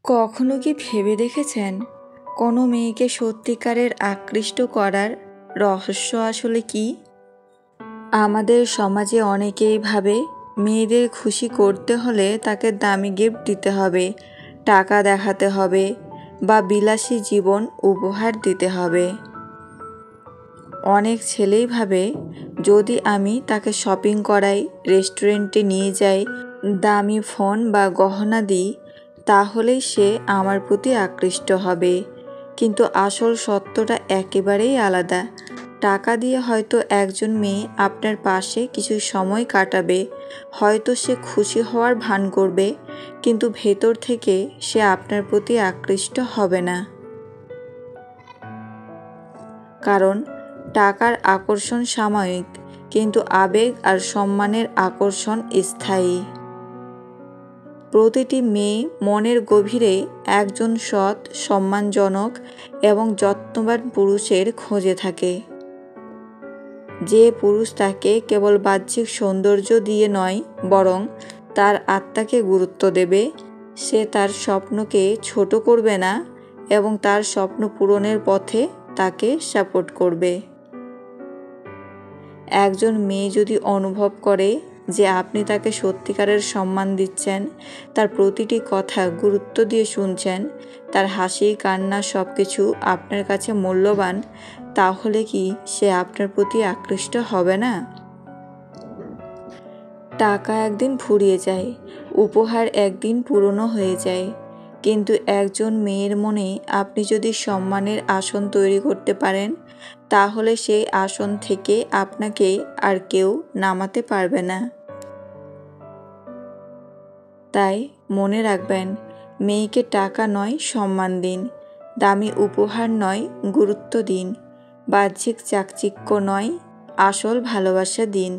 কখনো কি ভেবে দেখেছেন কোনো মেয়েকে সত্যিকারের আকৃষ্ট করার রহস্য আসলে কি? আমাদের সমাজে অনেকেই ভাবে মেয়েদের খুশি করতে হলে তাকে দামি গিফট দিতে হবে, টাকা দেখাতে হবে বা বিলাসী জীবন উপহার দিতে হবে। অনেক ছেলেই ভাবে যদি আমি তাকে শপিং করাই, রেস্টুরেন্টে নিয়ে যাই, দামি ফোন বা গহনা দিই, তাহলেই সে আমার প্রতি আকৃষ্ট হবে। কিন্তু আসল সত্যটা একেবারেই আলাদা। টাকা দিয়ে হয়তো একজন মেয়ে আপনার পাশে কিছু সময় কাটাবে, হয়তো সে খুশি হওয়ার ভান করবে, কিন্তু ভেতর থেকে সে আপনার প্রতি আকৃষ্ট হবে না। কারণ টাকার আকর্ষণ সাময়িক, কিন্তু আবেগ আর সম্মানের আকর্ষণ স্থায়ী। প্রতিটি মেয়ে মনের গভীরে একজন সৎ, সম্মানজনক এবং যত্নবান পুরুষের খোঁজে থাকে। যে পুরুষ তাকে কেবল বাহ্যিক সৌন্দর্য দিয়ে নয়, বরং তার আত্মাকে গুরুত্ব দেবে। সে তার স্বপ্নকে ছোট করবে না এবং তার স্বপ্ন পূরণের পথে তাকে সাপোর্ট করবে। একজন মেয়ে যদি অনুভব করে যে আপনি তাকে সত্যিকারের সম্মান দিচ্ছেন, তার প্রতিটি কথা গুরুত্ব দিয়ে শুনছেন, তার হাসি কান্না সব কিছু আপনার কাছে মূল্যবান, তাহলে কি সে আপনার প্রতি আকৃষ্ট হবে না? টাকা একদিন ফুরিয়ে যায়, উপহার একদিন পুরনো হয়ে যায়, কিন্তু একজন মেয়ের মনে আপনি যদি সম্মানের আসন তৈরি করতে পারেন, তাহলে সেই আসন থেকে আপনাকে আর কেউ নামাতে পারবে না। তাই মনে রাখবেন, মেয়েকে টাকা নয় সম্মান দিন, দামি উপহার নয় গুরুত্ব দিন, বাহ্যিক চাকচিক্য নয় আসল ভালোবাসা দিন।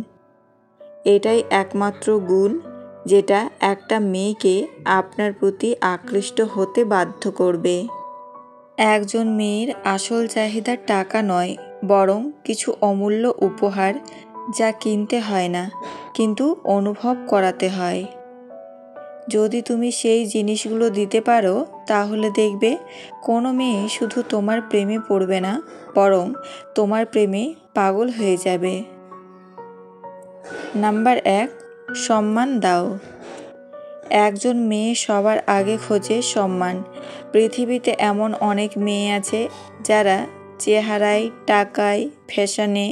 এটাই একমাত্র গুণ যেটা একটা মেয়েকে আপনার প্রতি আকৃষ্ট হতে বাধ্য করবে। একজন মেয়ের আসল চাহিদা টাকা নয়, বরং কিছু অমূল্য উপহার, যা কিনতে হয় না কিন্তু অনুভব করাতে হয়। যদি তুমি সেই জিনিসগুলো দিতে পারো, তাহলে দেখবে কোনো মেয়ে শুধু তোমার প্রেমে পড়বে না, বরং তোমার প্রেমে পাগল হয়ে যাবে। নাম্বার 1, সম্মান দাও। একজন মেয়ে সবার আগে খোঁজে সম্মান। পৃথিবীতে এমন অনেক মেয়ে আছে যারা চেহারায়, টাকায়, ফ্যাশনে,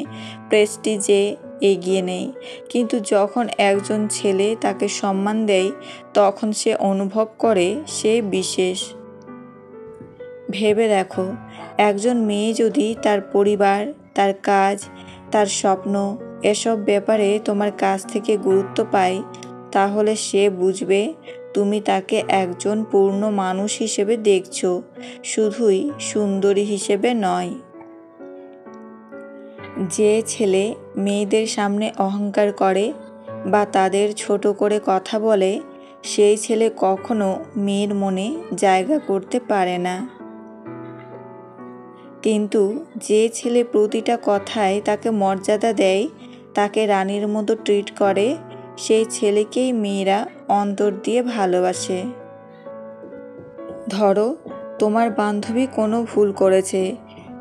প্রেস্টিজে এগিয়ে নেই, কিন্তু যখন একজন ছেলে তাকে সম্মান দেয়, তখন সে অনুভব করে সে বিশেষ। ভেবে দেখো, একজন মেয়ে যদি তার পরিবার, তার কাজ, তার স্বপ্ন এসব ব্যাপারে তোমার কাছ থেকে গুরুত্ব পায়, তাহলে সে বুঝবে তুমি তাকে একজন পূর্ণ মানুষ হিসেবে দেখছো, শুধুই সুন্দরী হিসেবে নয়। যে ছেলে মেয়েদের সামনে অহংকার করে বা তাদের ছোট করে কথা বলে, সেই ছেলে কখনো মেয়ের মনে জায়গা করতে পারে না। কিন্তু যে ছেলে প্রতিটা কথায় তাকে মর্যাদা দেয়, তাকে রানীর মতো ট্রিট করে, সেই ছেলেকেই মেয়েরা অন্তর দিয়ে ভালোবাসে। ধরো, তোমার বান্ধবী কোনো ভুল করেছে,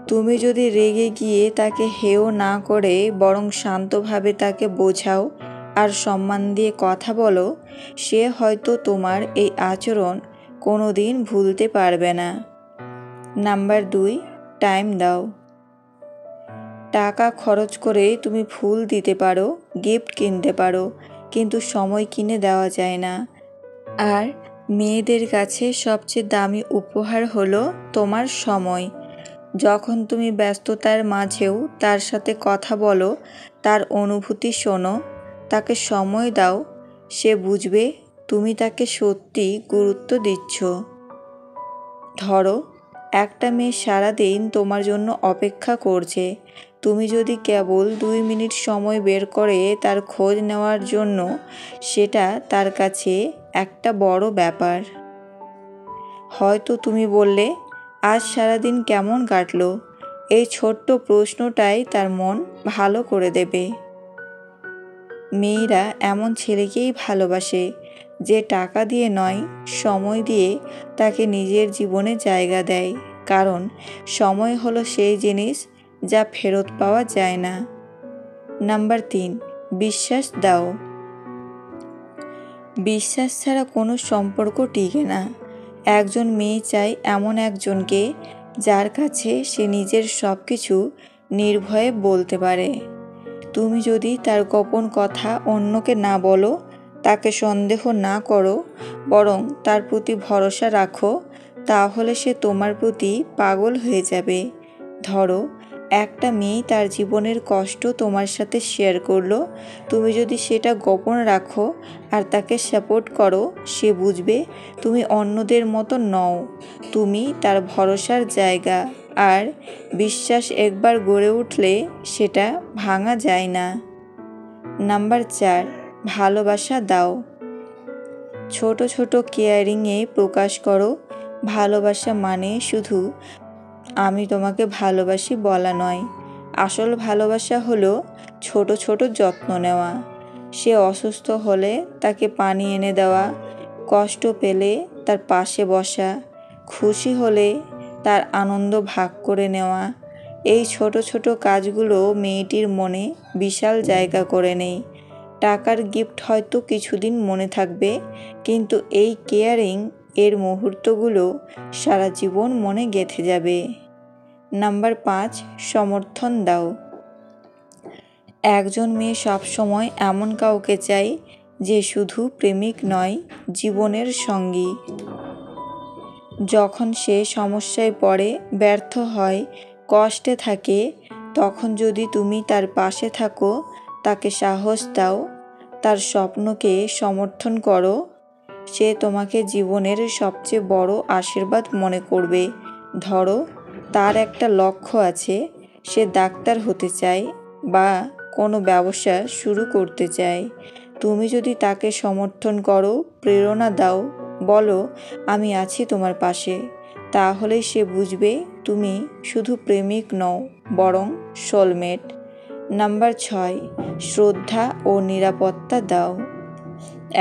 তুমি যদি রেগে গিয়ে তাকে হেয় না করে বরং শান্তভাবে তাকে বোঝাও আর সম্মান দিয়ে কথা বলো, সে হয়তো তোমার এই আচরণ কোনো দিন ভুলতে পারবে না। নাম্বার 2, টাইম দাও। টাকা খরচ করে তুমি ফুল দিতে পারো, গিফট কিনতে পারো, কিন্তু সময় কিনে দেওয়া যায় না। আর মেয়েদের কাছে সবচেয়ে দামি উপহার হলো তোমার সময়। যখন তুমি ব্যস্ততার মাঝেও তার সাথে কথা বলো, তার অনুভূতি শোনো, তাকে সময় দাও, সে বুঝবে তুমি তাকে সত্যি গুরুত্ব দিচ্ছ। ধরো, একটা মেয়ে সারাদিন তোমার জন্য অপেক্ষা করছে, তুমি যদি কেবল 2 মিনিট সময় বের করে তার খোঁজ নেওয়ার জন্য, সেটা তার কাছে একটা বড় ব্যাপার। হয়তো তুমি বললে, আজ সারাদিন কেমন কাটলো? এই ছোট্ট প্রশ্নটাই তার মন ভালো করে দেবে। মেয়েরা এমন ছেলেকেই ভালোবাসে যে টাকা দিয়ে নয়, সময় দিয়ে তাকে নিজের জীবনে জায়গা দেয়, কারণ সময় হলো সেই জিনিস যা ফেরত পাওয়া যায় না। নাম্বার 3, বিশ্বাস দাও। বিশ্বাস ছাড়া কোনো সম্পর্ক টিকে না। একজন মেয়ে চায় এমন একজনকে যার কাছে সে নিজের সব কিছু নির্ভয়ে বলতে পারে। তুমি যদি তার গোপন কথা অন্যকে না বলো, তাকে সন্দেহ না করো, বরং তার প্রতি ভরসা রাখো, তাহলে সে তোমার প্রতি পাগল হয়ে যাবে। ধরো, একটা মেয়ে তার জীবনের কষ্ট তোমার সাথে শেয়ার করলো। তুমি যদি সেটা গোপন রাখো আর তাকে সাপোর্ট করো, সে বুঝবে তুমি অন্যদের মতো নও, তুমি তার ভরসার জায়গা। আর বিশ্বাস একবার গড়ে উঠলে সেটা ভাঙা যায় না। নাম্বার 4, ভালোবাসা দাও। ছোট ছোট কেয়ারিংয়ে প্রকাশ করো। ভালোবাসা মানে শুধু আমি তোমাকে ভালোবাসি বলা নয়। আসল ভালোবাসা হলো ছোট ছোট যত্ন নেওয়া। সে অসুস্থ হলে তাকে পানি এনে দেওয়া, কষ্ট পেলে তার পাশে বসা, খুশি হলে তার আনন্দ ভাগ করে নেওয়া। এই ছোট ছোট কাজগুলো মেয়েটির মনে বিশাল জায়গা করে নেয়। টাকার গিফট হয়তো কিছুদিন মনে থাকবে, কিন্তু এই কেয়ারিং এর মুহূর্তগুলো সারা জীবন মনে গেঁথে যাবে। নাম্বার 5, সমর্থন দাও। একজন মেয়ে সবসময় এমন কাউকে চায় যে শুধু প্রেমিক নয়, জীবনের সঙ্গী। যখন সে সমস্যায় পড়ে, ব্যর্থ হয়, কষ্টে থাকে, তখন যদি তুমি তার পাশে থাকো, তাকে সাহস দাও, তার স্বপ্নকে সমর্থন করো, সে তোমাকে জীবনের সবচেয়ে বড় আশীর্বাদ মনে করবে। ধরো, তার একটা লক্ষ্য আছে, সে ডাক্তার হতে চায় বা কোনো ব্যবসা শুরু করতে চায়। তুমি যদি তাকে সমর্থন করো, প্রেরণা দাও, বলো আমি আছি তোমার পাশে, তাহলেই সে বুঝবে তুমি শুধু প্রেমিক নও, বরং সোলমেট। নাম্বার 6, শ্রদ্ধা ও নিরাপত্তা দাও।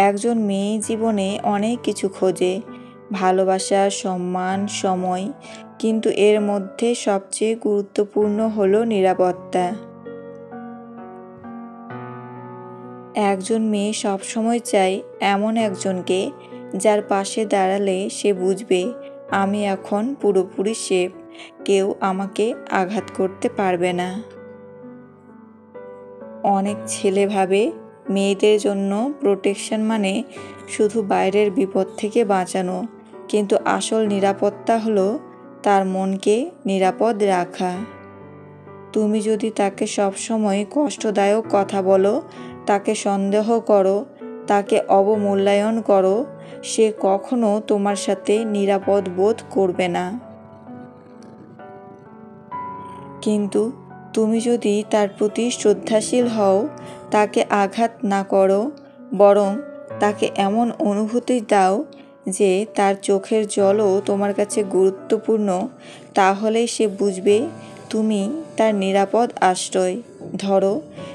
একজন মেয়ে জীবনে অনেক কিছু খোঁজে, ভালোবাসা, সম্মান, সময়, কিন্তু এর মধ্যে সবচেয়ে গুরুত্বপূর্ণ হলো নিরাপত্তা। একজন মেয়ে সবসময় চায় এমন একজনকে যার পাশে দাঁড়ালে সে বুঝবে আমি এখন পুরোপুরি সেফ, কেউ আমাকে আঘাত করতে পারবে না। অনেক ছেলে ভাবে মেয়েদের জন্য প্রোটেকশন মানে শুধু বাইরের বিপদ থেকে বাঁচানো, কিন্তু আসল নিরাপত্তা হলো তার মনকে নিরাপদ রাখা। তুমি যদি তাকে সবসময় কষ্টদায়ক কথা বলো, তাকে সন্দেহ করো, তাকে অবমূল্যায়ন করো, সে কখনো তোমার সাথে নিরাপদ বোধ করবে না। কিন্তু তুমি যদি তার প্রতি শ্রদ্ধাশীল হও, তাকে আঘাত না করো, বরং তাকে এমন অনুভূতি দাও যে তার চোখের জলও তোমার কাছে গুরুত্বপূর্ণ, তাহলেই সে বুঝবে তুমি তার নিরাপদ আশ্রয়। ধরো,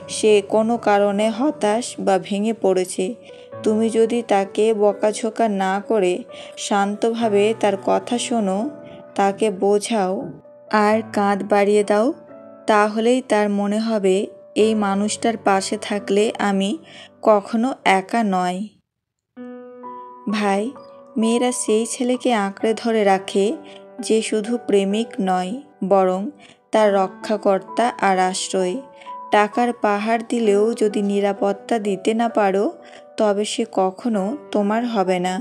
সে কোনো কারণে হতাশ বা ভেঙে পড়েছে, তুমি যদি তাকে বকাঝকা না করে শান্তভাবে তার কথা শোনো, তাকে বোঝাও আর কাঁধ বাড়িয়ে দাও, তাহলেই তার মনে হবে এই মানুষটার পাশে থাকলে আমি কখনো একা নয়। ভাই, মেয়েরা সেই ছেলেকে আঁকড়ে ধরে রাখে যে শুধু প্রেমিক নয়, বরং তার রক্ষাকর্তা আর আশ্রয়। টাকার পাহাড় দিলেও যদি নিরাপত্তা দিতে না পারো, তবে সে কখনো তোমার হবে না।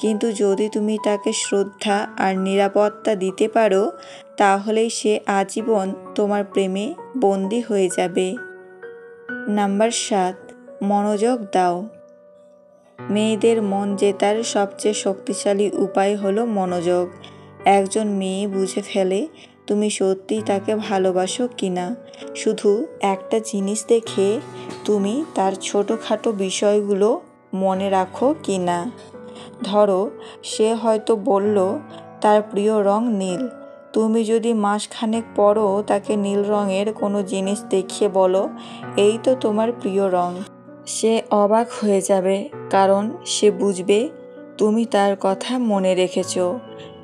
কিন্তু যদি তুমি তাকে শ্রদ্ধা আর নিরাপত্তা দিতে পারো, তাহলেই সে আজীবন তোমার প্রেমে বন্দী হয়ে যাবে। নাম্বার 7, মনোযোগ দাও। মেয়েদের মন জেতার সবচেয়ে শক্তিশালী উপায় হলো মনোযোগ। একজন মেয়ে বুঝে ফেলে তুমি সত্যিই তাকে ভালোবাসো কিনা শুধু একটা জিনিস দেখে, তুমি তার ছোটোখাটো বিষয়গুলো মনে রাখো কিনা। ধরো, সে হয়তো বলল তার প্রিয় রং নীল, তুমি যদি মাসখানেক পরও তাকে নীল রঙের কোনো জিনিস দেখিয়ে বলো এই তো তোমার প্রিয় রং, সে অবাক হয়ে যাবে, কারণ সে বুঝবে তুমি তার কথা মনে রেখেছ।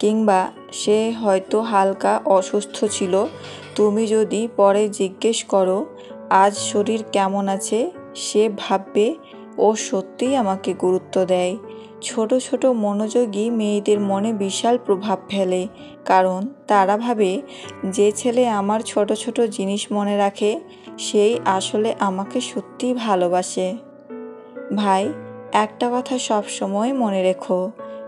কিংবা সে হয়তো হালকা অসুস্থ ছিল, তুমি যদি পরে জিজ্ঞেস করো আজ শরীর কেমন আছে, সে ভাববে ও সত্যিই আমাকে গুরুত্ব দেয়। ছোট ছোট মনোযোগী মেয়েদের মনে বিশাল প্রভাব ফেলে, কারণ তারা ভাবে যে ছেলে আমার ছোট ছোট জিনিস মনে রাখে সেই আসলে আমাকে সত্যিই ভালোবাসে। ভাই, একটা কথা সব সময় মনে রেখো,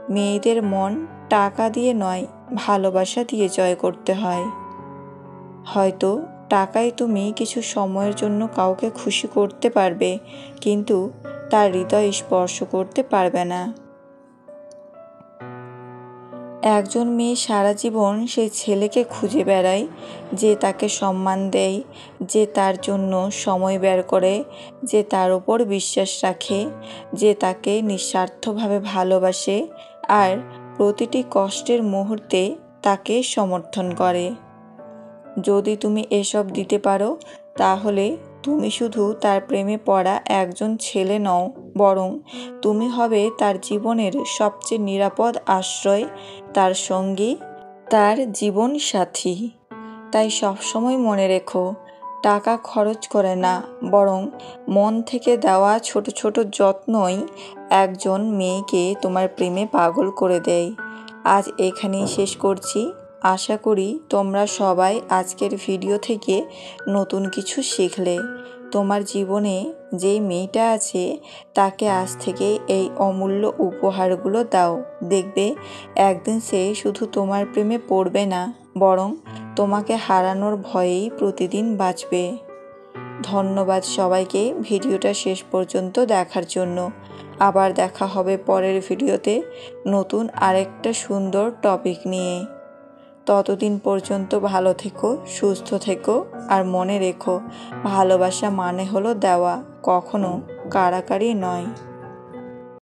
মেয়েদের মন টাকা দিয়ে নয়, ভালোবাসা দিয়ে জয় করতে হয়। হয়তো টাকায় তুমি কিছু সময়ের জন্য কাউকে খুশি করতে পারবে, কিন্তু তার হৃদয় স্পর্শ করতে পারবে না। একজন মেয়ে সারা জীবন সেই ছেলেকে খুঁজে বেড়ায় যে তাকে সম্মান দেয়, যে তার জন্য সময় বের করে, যে তার উপর বিশ্বাস রাখে, যে তাকে নিঃস্বার্থভাবে ভালোবাসে আর প্রতিটি কষ্টের মুহূর্তে তাকে সমর্থন করে। যদি তুমি এসব দিতে পারো, তাহলে তুমি শুধু তার প্রেমে পড়া একজন ছেলে নও, বরং তুমি হবে তার জীবনের সবচেয়ে নিরাপদ আশ্রয়, তার সঙ্গী, তার জীবন সাথী। তাই সবসময় মনে রেখো, টাকা খরচ করে না, বরং মন থেকে দেওয়া ছোট ছোট যত্নই একজন মেয়েকে তোমার প্রেমে পাগল করে দেয়। আজ এখানেই শেষ করছি। আশা করি তোমরা সবাই আজকের ভিডিও থেকে নতুন কিছু শিখলে। তোমার জীবনে যেই মেয়েটা আছে তাকে আজ থেকে এই অমূল্য উপহারগুলো দাও। দেখবে একদিন সে শুধু তোমার প্রেমে পড়বে না, বরং তোমাকে হারানোর ভয়েই প্রতিদিন বাঁচবে। ধন্যবাদ সবাইকে ভিডিওটা শেষ পর্যন্ত দেখার জন্য। আবার দেখা হবে পরের ভিডিওতে নতুন আরেকটা সুন্দর টপিক নিয়ে। ততদিন পর্যন্ত ভালো থেকো, সুস্থ থেকো, আর মনে রেখো, ভালোবাসা মানে হলো দেওয়া, কখনো কাড়াকাড়ি নয়।